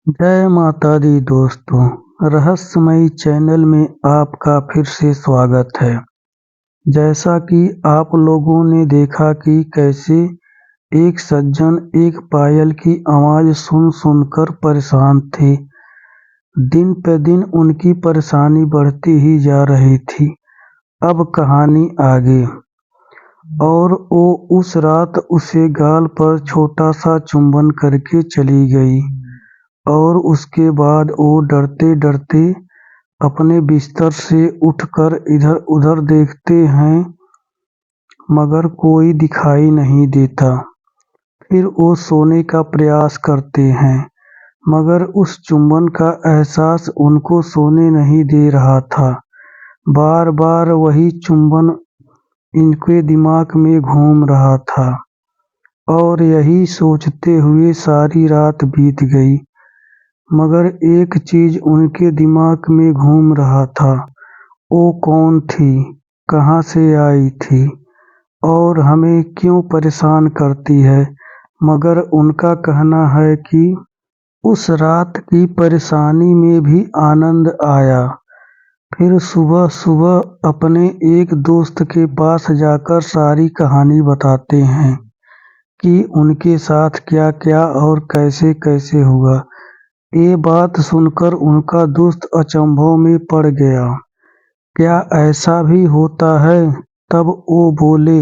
जय माता दी दोस्तों, रहस्यमयी चैनल में आपका फिर से स्वागत है। जैसा कि आप लोगों ने देखा कि कैसे एक सज्जन एक पायल की आवाज़ सुन-सुनकर परेशान थे। दिन पे दिन उनकी परेशानी बढ़ती ही जा रही थी। अब कहानी आगे। और वो उस रात उसे गाल पर छोटा-सा चुंबन करके चली गई। और उसके बाद वो डरते-डरते अपने बिस्तर से उठकर इधर-उधर देखते हैं मगर कोई दिखाई नहीं देता। फिर वो सोने का प्रयास करते हैं मगर उस चुंबन का एहसास उनको सोने नहीं दे रहा था। बार-बार वही चुंबन इनके दिमाग में घूम रहा था और यही सोचते हुए सारी रात बीत गई। मगर एक चीज़ उनके दिमाग में घूम रहा था, वो कौन थी, कहाँ से आई थी और हमें क्यों परेशान करती है। मगर उनका कहना है कि उस रात की परेशानी में भी आनंद आया। फिर सुबह-सुबह अपने एक दोस्त के पास जाकर सारी कहानी बताते हैं कि उनके साथ क्या-क्या और कैसे-कैसे हुआ। ये बात सुनकर उनका दोस्त अचंभों में पड़ गया। क्या ऐसा भी होता है? तब वो बोले,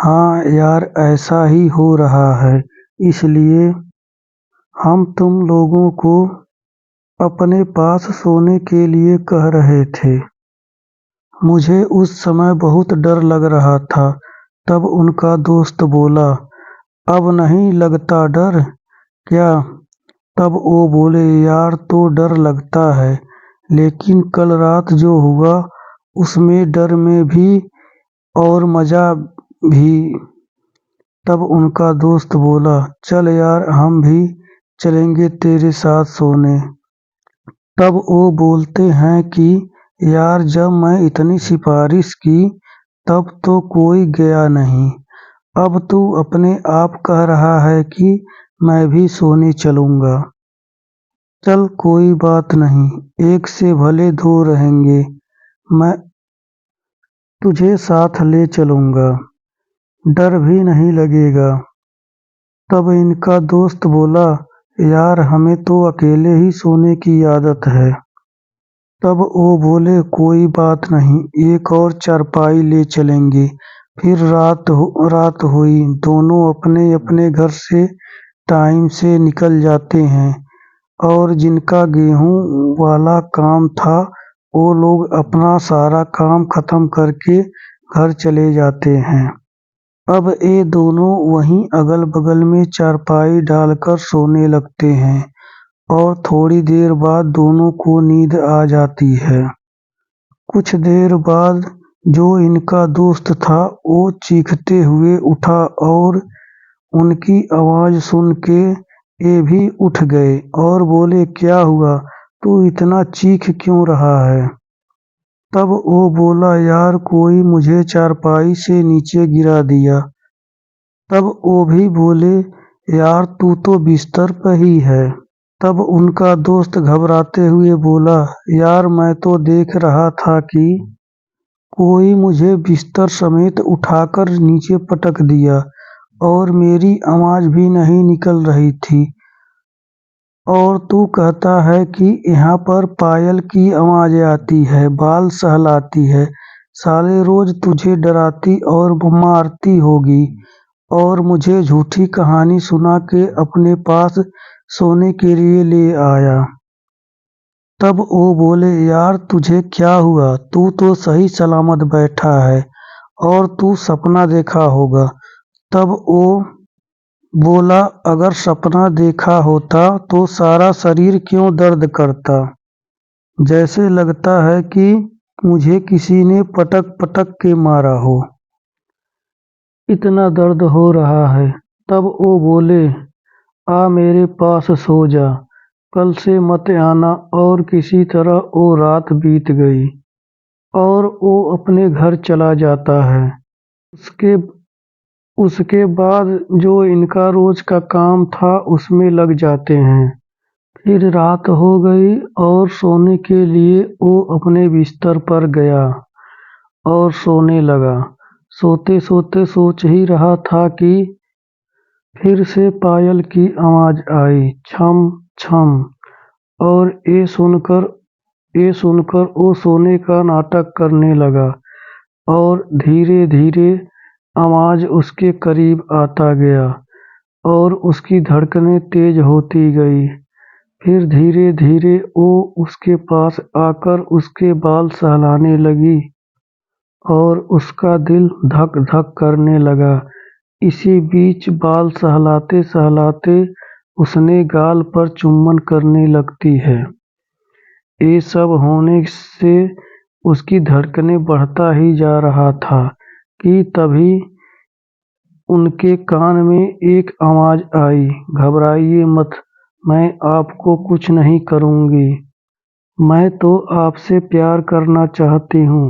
हाँ यार, ऐसा ही हो रहा है। इसलिए हम तुम लोगों को अपने पास सोने के लिए कह रहे थे। मुझे उस समय बहुत डर लग रहा था। तब उनका दोस्त बोला, अब नहीं लगता डर क्या? तब वो बोले, यार तो डर लगता है, लेकिन कल रात जो हुआ उसमें डर में भी और मज़ा भी। तब उनका दोस्त बोला, चल यार हम भी चलेंगे तेरे साथ सोने। तब वो बोलते हैं कि यार जब मैं इतनी सिफारिश की तब तो कोई गया नहीं। अब तू अपने आप कह रहा है कि मैं भी सोने चलूँगा। चल कोई बात नहीं, एक से भले दो रहेंगे। मैं तुझे साथ ले चलूँगा, डर भी नहीं लगेगा। तब इनका दोस्त बोला, यार हमें तो अकेले ही सोने की आदत है। तब वो बोले, कोई बात नहीं, एक और चारपाई ले चलेंगे। फिर रात हुई। दोनों अपने-अपने घर से टाइम से निकल जाते हैं और जिनका गेहूं वाला काम था वो लोग अपना सारा काम खत्म करके घर चले जाते हैं। अब ये दोनों वहीं अगल-बगल में चारपाई डालकर सोने लगते हैं और थोड़ी देर बाद दोनों को नींद आ जाती है। कुछ देर बाद जो इनका दोस्त था वो चीखते हुए उठा और उनकी आवाज़ सुन के ये भी उठ गए और बोले, क्या हुआ, तू इतना चीख क्यों रहा है? तब वो बोला, यार कोई मुझे चारपाई से नीचे गिरा दिया। तब वो भी बोले, यार तू तो बिस्तर पर ही है। तब उनका दोस्त घबराते हुए बोला, यार मैं तो देख रहा था कि कोई मुझे बिस्तर समेत उठाकर नीचे पटक दिया और मेरी आवाज़ भी नहीं निकल रही थी। और तू कहता है कि यहाँ पर पायल की आवाज़ आती है, बाल सहलाती है। साले रोज तुझे डराती और मारती होगी और मुझे झूठी कहानी सुना के अपने पास सोने के लिए ले आया। तब वो बोले, यार तुझे क्या हुआ, तू तो सही सलामत बैठा है और तू सपना देखा होगा। तब वो बोला, अगर सपना देखा होता तो सारा शरीर क्यों दर्द करता, जैसे लगता है कि मुझे किसी ने पटक-पटक के मारा हो, इतना दर्द हो रहा है। तब वो बोले, आ मेरे पास सो जा, कल से मत आना। और किसी तरह वो रात बीत गई और वो अपने घर चला जाता है। उसके उसके बाद जो इनका रोज का काम था उसमें लग जाते हैं। फिर रात हो गई और सोने के लिए वो अपने बिस्तर पर गया और सोने लगा। सोते सोते सोच ही रहा था कि फिर से पायल की आवाज आई, छम छम। और ये सुनकर वो सोने का नाटक करने लगा और धीरे धीरे आवाज उसके करीब आता गया और उसकी धड़कनें तेज होती गई। फिर धीरे धीरे वो उसके पास आकर उसके बाल सहलाने लगी और उसका दिल धक धक करने लगा। इसी बीच बाल सहलाते सहलाते उसने गाल पर चुम्बन करने लगती है। ये सब होने से उसकी धड़कनें बढ़ता ही जा रहा था कि तभी उनके कान में एक आवाज आई, घबराइए मत, मैं आपको कुछ नहीं करूंगी। मैं तो आपसे प्यार करना चाहती हूँ।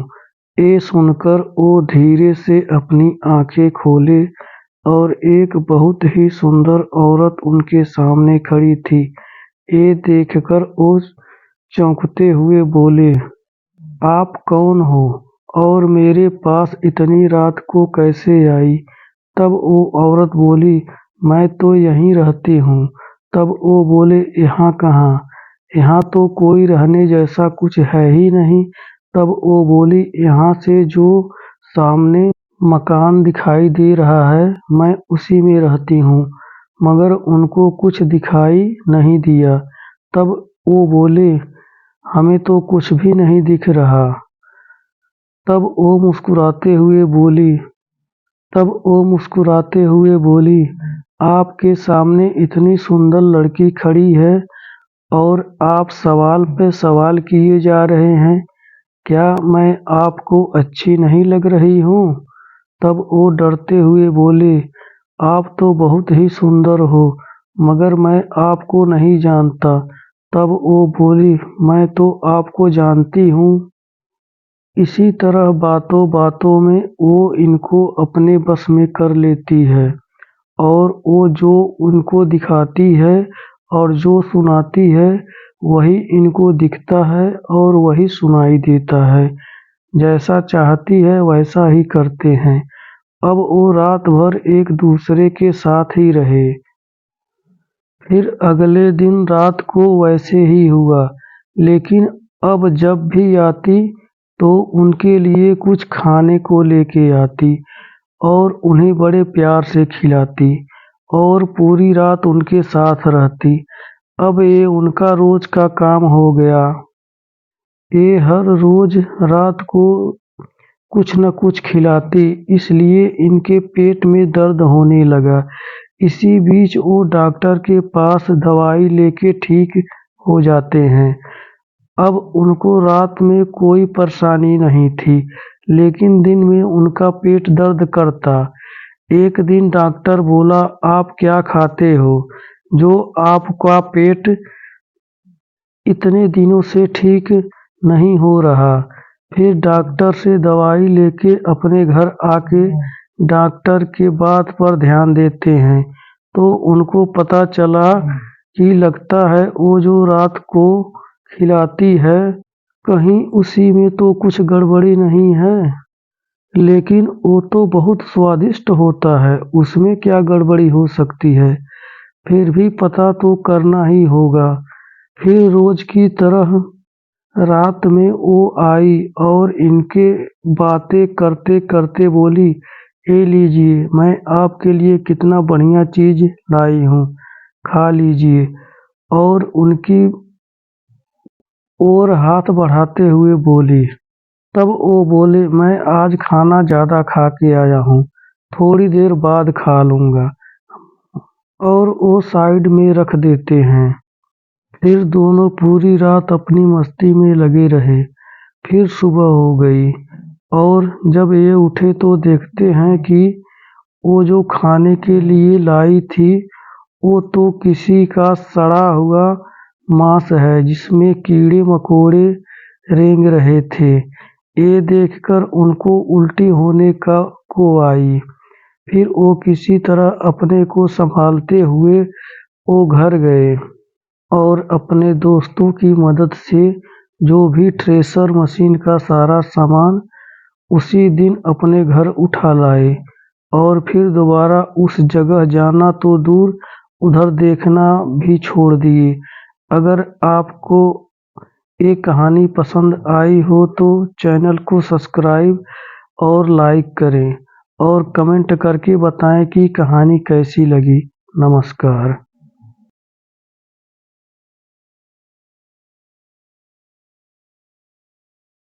ये सुनकर वो धीरे से अपनी आंखें खोले और एक बहुत ही सुंदर औरत उनके सामने खड़ी थी। ये देखकर वो चौंकते हुए बोले, आप कौन हो और मेरे पास इतनी रात को कैसे आई? तब वो औरत बोली, मैं तो यहीं रहती हूँ। तब वो बोले, यहाँ कहाँ? यहाँ तो कोई रहने जैसा कुछ है ही नहीं। तब वो बोली, यहाँ से जो सामने मकान दिखाई दे रहा है, मैं उसी में रहती हूँ। मगर उनको कुछ दिखाई नहीं दिया। तब वो बोले, हमें तो कुछ भी नहीं दिख रहा। तब वो मुस्कुराते हुए बोली तब वो मुस्कुराते हुए बोली, आपके सामने इतनी सुंदर लड़की खड़ी है और आप सवाल पे सवाल किए जा रहे हैं। क्या मैं आपको अच्छी नहीं लग रही हूँ? तब वो डरते हुए बोले, आप तो बहुत ही सुंदर हो, मगर मैं आपको नहीं जानता। तब वो बोली, मैं तो आपको जानती हूँ। इसी तरह बातों बातों में वो इनको अपने बस में कर लेती है और वो जो उनको दिखाती है और जो सुनाती है वही इनको दिखता है और वही सुनाई देता है। जैसा चाहती है वैसा ही करते हैं। अब वो रात भर एक दूसरे के साथ ही रहे। फिर अगले दिन रात को वैसे ही हुआ, लेकिन अब जब भी आती तो उनके लिए कुछ खाने को लेके आती और उन्हें बड़े प्यार से खिलाती और पूरी रात उनके साथ रहती। अब ये उनका रोज का काम हो गया। ये हर रोज रात को कुछ न कुछ खिलाती, इसलिए इनके पेट में दर्द होने लगा। इसी बीच वो डॉक्टर के पास दवाई लेके ठीक हो जाते हैं। अब उनको रात में कोई परेशानी नहीं थी, लेकिन दिन में उनका पेट दर्द करता। एक दिन डॉक्टर बोला, आप क्या खाते हो जो आपका पेट इतने दिनों से ठीक नहीं हो रहा? फिर डॉक्टर से दवाई लेके अपने घर आके डॉक्टर के बात पर ध्यान देते हैं तो उनको पता चला कि लगता है वो जो रात को खिलाती है कहीं उसी में तो कुछ गड़बड़ी नहीं है। लेकिन वो तो बहुत स्वादिष्ट होता है, उसमें क्या गड़बड़ी हो सकती है? फिर भी पता तो करना ही होगा। फिर रोज की तरह रात में वो आई और इनके बातें करते करते बोली, ये लीजिए, मैं आपके लिए कितना बढ़िया चीज लाई हूँ, खा लीजिए। और उनकी ओर हाथ बढ़ाते हुए बोली। तब वो बोले, मैं आज खाना ज्यादा खा के आया हूँ, थोड़ी देर बाद खा लूंगा। और वो साइड में रख देते हैं। फिर दोनों पूरी रात अपनी मस्ती में लगे रहे। फिर सुबह हो गई और जब ये उठे तो देखते हैं कि वो जो खाने के लिए लाई थी वो तो किसी का सड़ा हुआ मांस है जिसमें कीड़े मकोड़े रेंग रहे थे। ये देखकर उनको उल्टी होने का को आई। फिर वो किसी तरह अपने को संभालते हुए वो घर गए और अपने दोस्तों की मदद से जो भी थ्रेशर मशीन का सारा सामान उसी दिन अपने घर उठा लाए और फिर दोबारा उस जगह जाना तो दूर, उधर देखना भी छोड़ दिए। अगर आपको ये कहानी पसंद आई हो तो चैनल को सब्सक्राइब और लाइक करें और कमेंट करके बताएं कि कहानी कैसी लगी। नमस्कार।